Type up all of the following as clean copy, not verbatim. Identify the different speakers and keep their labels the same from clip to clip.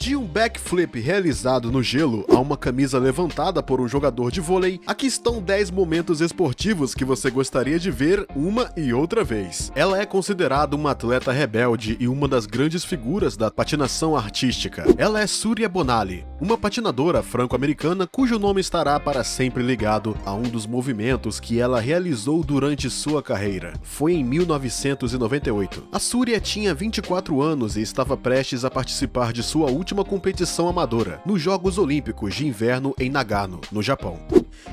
Speaker 1: De um backflip realizado no gelo a uma camisa levantada por um jogador de vôlei, aqui estão 10 momentos esportivos que você gostaria de ver uma e outra vez. Ela é considerada uma atleta rebelde e uma das grandes figuras da patinação artística. Ela é Surya Bonaly, uma patinadora franco-americana cujo nome estará para sempre ligado a um dos movimentos que ela realizou durante sua carreira. Foi em 1998. A Surya tinha 24 anos e estava prestes a participar de sua última competição amadora, nos Jogos Olímpicos de Inverno em Nagano, no Japão.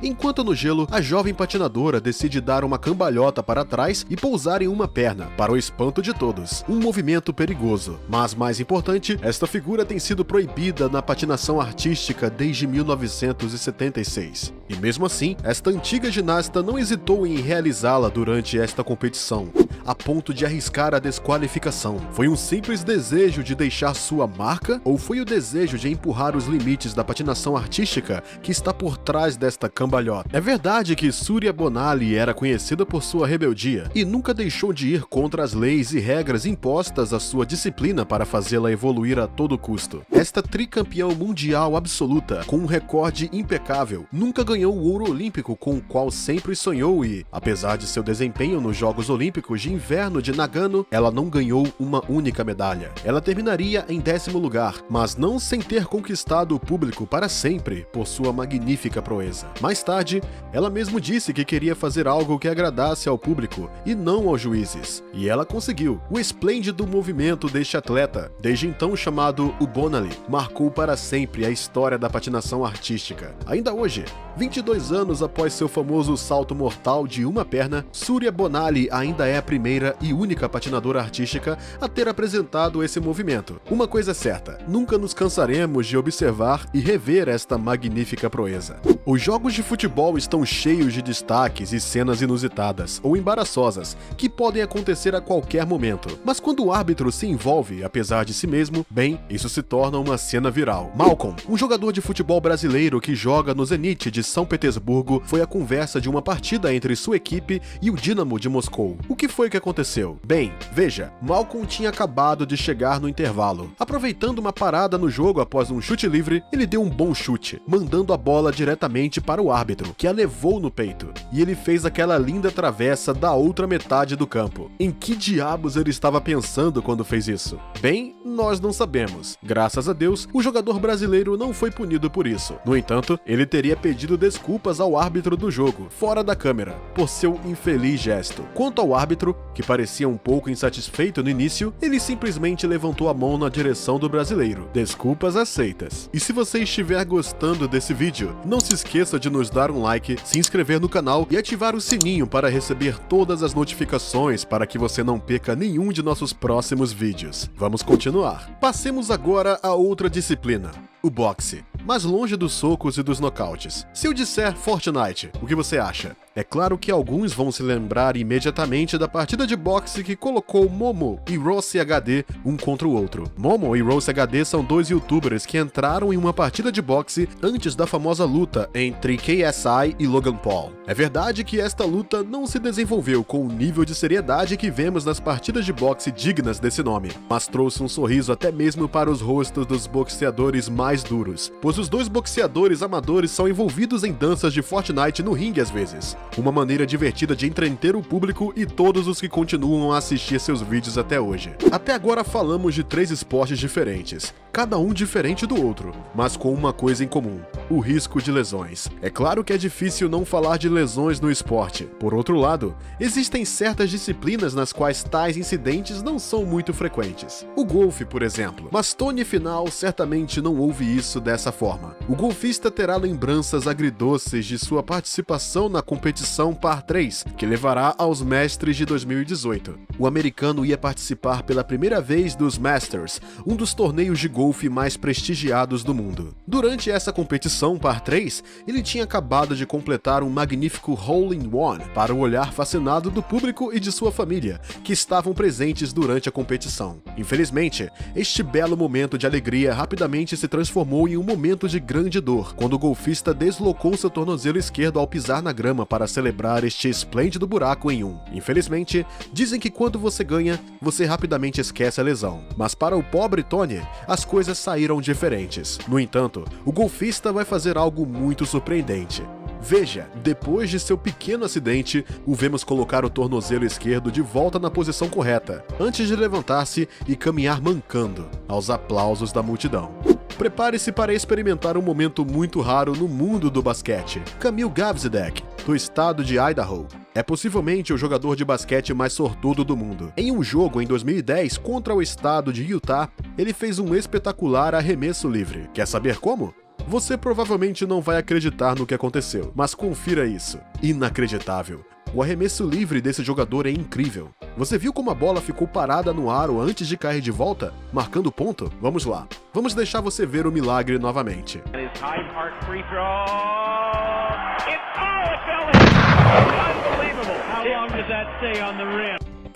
Speaker 1: Enquanto no gelo, a jovem patinadora decide dar uma cambalhota para trás e pousar em uma perna, para o espanto de todos. Um movimento perigoso, mas mais importante, esta figura tem sido proibida na patinação artística desde 1976. E mesmo assim, esta antiga ginasta não hesitou em realizá-la durante esta competição, a ponto de arriscar a desqualificação. Foi um simples desejo de deixar sua marca ou foi o desejo de empurrar os limites da patinação artística que está por trás desta cambalhota? É verdade que Surya Bonaly era conhecida por sua rebeldia e nunca deixou de ir contra as leis e regras impostas à sua disciplina para fazê-la evoluir a todo custo. Esta tricampeã mundial absoluta, com um recorde impecável, nunca ganhou o ouro olímpico com o qual sempre sonhou e, apesar de seu desempenho nos Jogos Olímpicos de Inverno de Nagano, ela não ganhou uma única medalha. Ela terminaria em 10º lugar, mas não sem ter conquistado o público para sempre por sua magnífica proeza. Mais tarde, ela mesmo disse que queria fazer algo que agradasse ao público e não aos juízes. E ela conseguiu. O esplêndido movimento deste atleta, desde então chamado o Bonaly, marcou para sempre a história da patinação artística. Ainda hoje, 22 anos após seu famoso salto mortal de uma perna, Surya Bonaly ainda é a primeira e única patinadora artística a ter apresentado esse movimento. Uma coisa é certa, nunca nos cansaremos de observar e rever esta magnífica proeza. Os jogos de futebol estão cheios de destaques e cenas inusitadas ou embaraçosas que podem acontecer a qualquer momento. Mas quando o árbitro se envolve, apesar de si mesmo, bem, isso se torna uma cena viral. Malcolm, um jogador de futebol brasileiro que joga no Zenit de São Petersburgo, foi a conversa de uma partida entre sua equipe e o Dinamo de Moscou. O que foi que aconteceu? Bem, veja, Malcolm tinha acabado de chegar no intervalo. Aproveitando uma parada no jogo após um chute livre, ele deu um bom chute, mandando a bola diretamente para o árbitro, que a levou no peito. E ele fez aquela linda travessa da outra metade do campo. Em que diabos ele estava pensando quando fez isso? Bem, nós não sabemos. Graças a Deus, o jogador brasileiro não foi punido por isso. No entanto, ele teria pedido desculpas ao árbitro do jogo, fora da câmera, por seu infeliz gesto. Quanto ao árbitro, que parecia um pouco insatisfeito no início, ele simplesmente levantou a mão na direção do brasileiro. Desculpas aceitas. E se você estiver gostando desse vídeo, não se esqueça de nos dar um like, se inscrever no canal e ativar o sininho para receber todas as notificações para que você não perca nenhum de nossos próximos vídeos. Vamos continuar. Passemos agora a outra disciplina, o boxe. Mas longe dos socos e dos nocautes. Se eu disser Fortnite, o que você acha? É claro que alguns vão se lembrar imediatamente da partida de boxe que colocou Momo e Rossi HD um contra o outro. Momo e Rossi HD são dois youtubers que entraram em uma partida de boxe antes da famosa luta entre KSI e Logan Paul. É verdade que esta luta não se desenvolveu com o nível de seriedade que vemos nas partidas de boxe dignas desse nome, mas trouxe um sorriso até mesmo para os rostos dos boxeadores mais duros, pois os dois boxeadores amadores são envolvidos em danças de Fortnite no ringue às vezes. Uma maneira divertida de entreter o público e todos os que continuam a assistir seus vídeos até hoje. Até agora falamos de 3 esportes diferentes, cada um diferente do outro, mas com uma coisa em comum: o risco de lesões. É claro que é difícil não falar de lesões no esporte. Por outro lado, existem certas disciplinas nas quais tais incidentes não são muito frequentes. O golfe, por exemplo. Mas Tony Final certamente não ouve isso dessa forma. O golfista terá lembranças agridoces de sua participação na competição Par 3, que levará aos Mestres de 2018. O americano ia participar pela primeira vez dos Masters, um dos torneios de golfe mais prestigiados do mundo. Durante essa competição Par 3, ele tinha acabado de completar um magnífico hole-in-one para o olhar fascinado do público e de sua família, que estavam presentes durante a competição. Infelizmente, este belo momento de alegria rapidamente se transformou em um momento de grande dor, quando o golfista deslocou seu tornozelo esquerdo ao pisar na grama para para celebrar este esplêndido buraco em 1. Infelizmente, dizem que quando você ganha, você rapidamente esquece a lesão. Mas para o pobre Tony, as coisas saíram diferentes. No entanto, o golfista vai fazer algo muito surpreendente. Veja, depois de seu pequeno acidente, o vemos colocar o tornozelo esquerdo de volta na posição correta, antes de levantar-se e caminhar mancando, aos aplausos da multidão. Prepare-se para experimentar um momento muito raro no mundo do basquete. Kamil Gavzidek, do estado de Idaho, é possivelmente o jogador de basquete mais sortudo do mundo. Em um jogo em 2010 contra o estado de Utah, ele fez um espetacular arremesso livre. Quer saber como? Você provavelmente não vai acreditar no que aconteceu, mas confira isso. Inacreditável. O arremesso livre desse jogador é incrível. Você viu como a bola ficou parada no aro antes de cair de volta, marcando ponto? Vamos lá. Vamos deixar você ver o milagre novamente.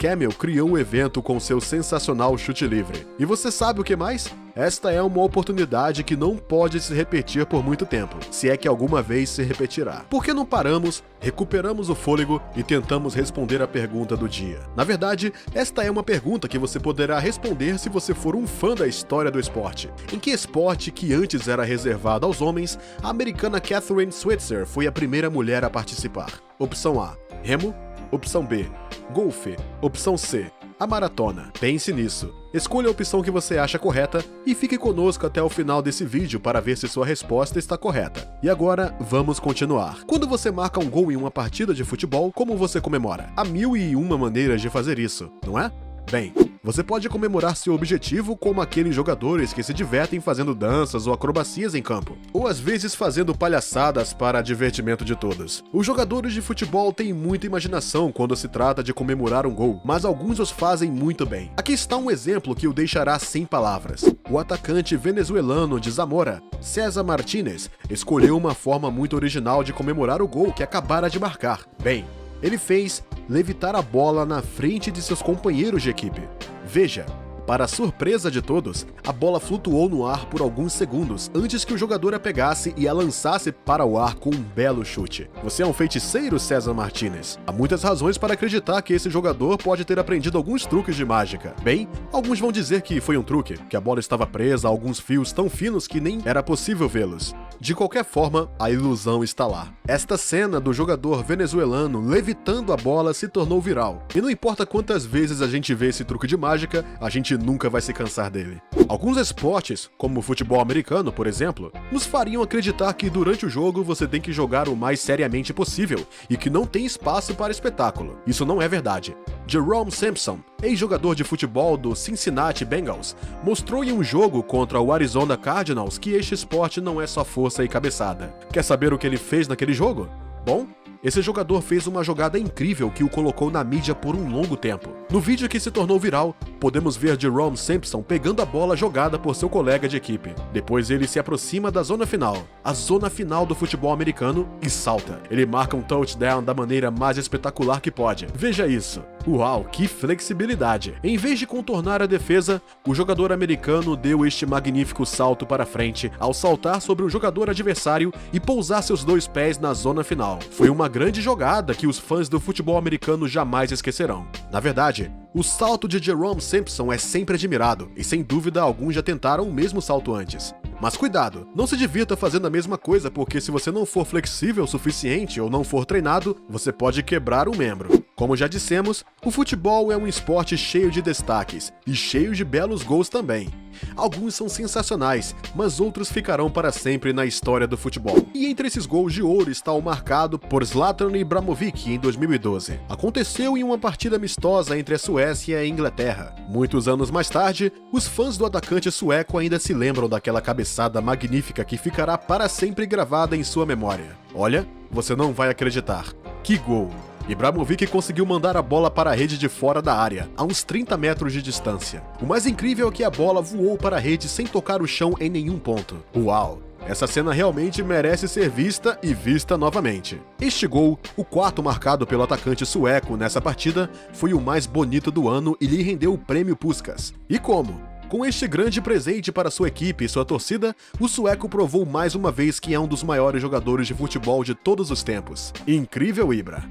Speaker 1: Kamil criou um evento com seu sensacional chute livre. E você sabe o que mais? Esta é uma oportunidade que não pode se repetir por muito tempo, se é que alguma vez se repetirá. Por que não paramos, recuperamos o fôlego e tentamos responder a pergunta do dia? Na verdade, esta é uma pergunta que você poderá responder se você for um fã da história do esporte. Em que esporte que antes era reservado aos homens, a americana Catherine Switzer foi a primeira mulher a participar? Opção A, remo. Opção B, golfe. Opção C, a maratona. Pense nisso. Escolha a opção que você acha correta e fique conosco até o final desse vídeo para ver se sua resposta está correta. E agora, vamos continuar. Quando você marca um gol em uma partida de futebol, como você comemora? Há 1001 maneiras de fazer isso, não é? Bem, você pode comemorar seu objetivo como aqueles jogadores que se divertem fazendo danças ou acrobacias em campo, ou às vezes fazendo palhaçadas para divertimento de todos. Os jogadores de futebol têm muita imaginação quando se trata de comemorar um gol, mas alguns os fazem muito bem. Aqui está um exemplo que o deixará sem palavras. O atacante venezuelano de Zamora, César Martínez, escolheu uma forma muito original de comemorar o gol que acabara de marcar. Bem, ele fez levitar a bola na frente de seus companheiros de equipe. Veja, para a surpresa de todos, a bola flutuou no ar por alguns segundos antes que o jogador a pegasse e a lançasse para o ar com um belo chute. Você é um feiticeiro, César Martínez. Há muitas razões para acreditar que esse jogador pode ter aprendido alguns truques de mágica. Bem, alguns vão dizer que foi um truque, que a bola estava presa a alguns fios tão finos que nem era possível vê-los. De qualquer forma, a ilusão está lá. Esta cena do jogador venezuelano levitando a bola se tornou viral. E não importa quantas vezes a gente vê esse truque de mágica, a gente nunca vai se cansar dele. Alguns esportes, como o futebol americano, por exemplo, nos fariam acreditar que durante o jogo você tem que jogar o mais seriamente possível e que não tem espaço para espetáculo. Isso não é verdade. Jerome Simpson, ex-jogador de futebol do Cincinnati Bengals, mostrou em um jogo contra o Arizona Cardinals que este esporte não é só força e cabeçada. Quer saber o que ele fez naquele jogo? Bom, esse jogador fez uma jogada incrível que o colocou na mídia por um longo tempo. No vídeo que se tornou viral, podemos ver Jerome Simpson pegando a bola jogada por seu colega de equipe. Depois ele se aproxima da zona final, a zona final do futebol americano, e salta. Ele marca um touchdown da maneira mais espetacular que pode. Veja isso. Uau, que flexibilidade! Em vez de contornar a defesa, o jogador americano deu este magnífico salto para frente ao saltar sobre o jogador adversário e pousar seus dois pés na zona final. Foi uma grande jogada que os fãs do futebol americano jamais esquecerão. Na verdade, o salto de Jerome Simpson é sempre admirado, e sem dúvida alguns já tentaram o mesmo salto antes. Mas cuidado, não se divirta fazendo a mesma coisa, porque se você não for flexível o suficiente ou não for treinado, você pode quebrar um membro. Como já dissemos, o futebol é um esporte cheio de destaques, e cheio de belos gols também. Alguns são sensacionais, mas outros ficarão para sempre na história do futebol. E entre esses gols de ouro está o marcado por Zlatan Ibrahimovic em 2012. Aconteceu em uma partida amistosa entre a Suécia e a Inglaterra. Muitos anos mais tarde, os fãs do atacante sueco ainda se lembram daquela cabeçada magnífica que ficará para sempre gravada em sua memória. Olha, você não vai acreditar. Que gol! Ibrahimovic conseguiu mandar a bola para a rede de fora da área, a uns 30 metros de distância. O mais incrível é que a bola voou para a rede sem tocar o chão em nenhum ponto. Uau! Essa cena realmente merece ser vista e vista novamente. Este gol, o quarto marcado pelo atacante sueco nessa partida, foi o mais bonito do ano e lhe rendeu o prêmio Puskás. E como? Com este grande presente para sua equipe e sua torcida, o sueco provou mais uma vez que é um dos maiores jogadores de futebol de todos os tempos. Incrível, Ibra!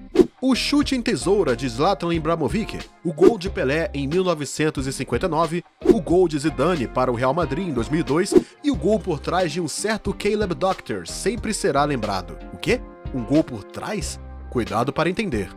Speaker 1: O chute em tesoura de Zlatan Ibrahimovic, o gol de Pelé em 1959, o gol de Zidane para o Real Madrid em 2002 e o gol por trás de um certo Caleb Doctor sempre será lembrado. O quê? Um gol por trás? Cuidado para entender.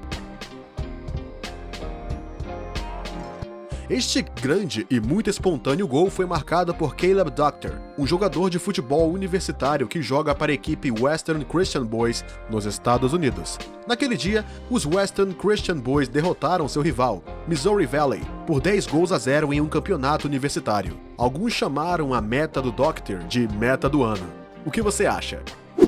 Speaker 1: Este grande e muito espontâneo gol foi marcado por Caleb Doctor, um jogador de futebol universitário que joga para a equipe Western Christian Boys nos Estados Unidos. Naquele dia, os Western Christian Boys derrotaram seu rival, Missouri Valley, por 10-0 em um campeonato universitário. Alguns chamaram a meta do Doctor de meta do ano. O que você acha?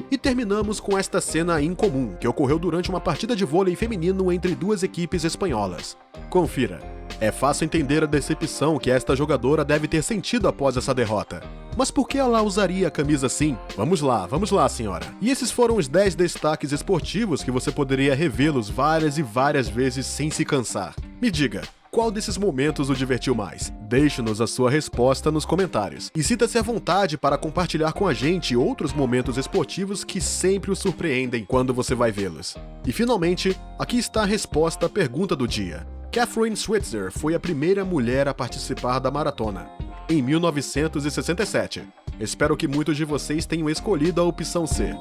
Speaker 1: E terminamos com esta cena incomum, que ocorreu durante uma partida de vôlei feminino entre duas equipes espanholas. Confira. É fácil entender a decepção que esta jogadora deve ter sentido após essa derrota. Mas por que ela usaria a camisa assim? Vamos lá, senhora. E esses foram os 10 destaques esportivos que você poderia revê-los várias e várias vezes sem se cansar. Me diga, qual desses momentos o divertiu mais? Deixe-nos a sua resposta nos comentários. E sinta-se à vontade para compartilhar com a gente outros momentos esportivos que sempre o surpreendem quando você vai vê-los. E finalmente, aqui está a resposta à pergunta do dia. Catherine Switzer foi a primeira mulher a participar da maratona, em 1967. Espero que muitos de vocês tenham escolhido a opção C.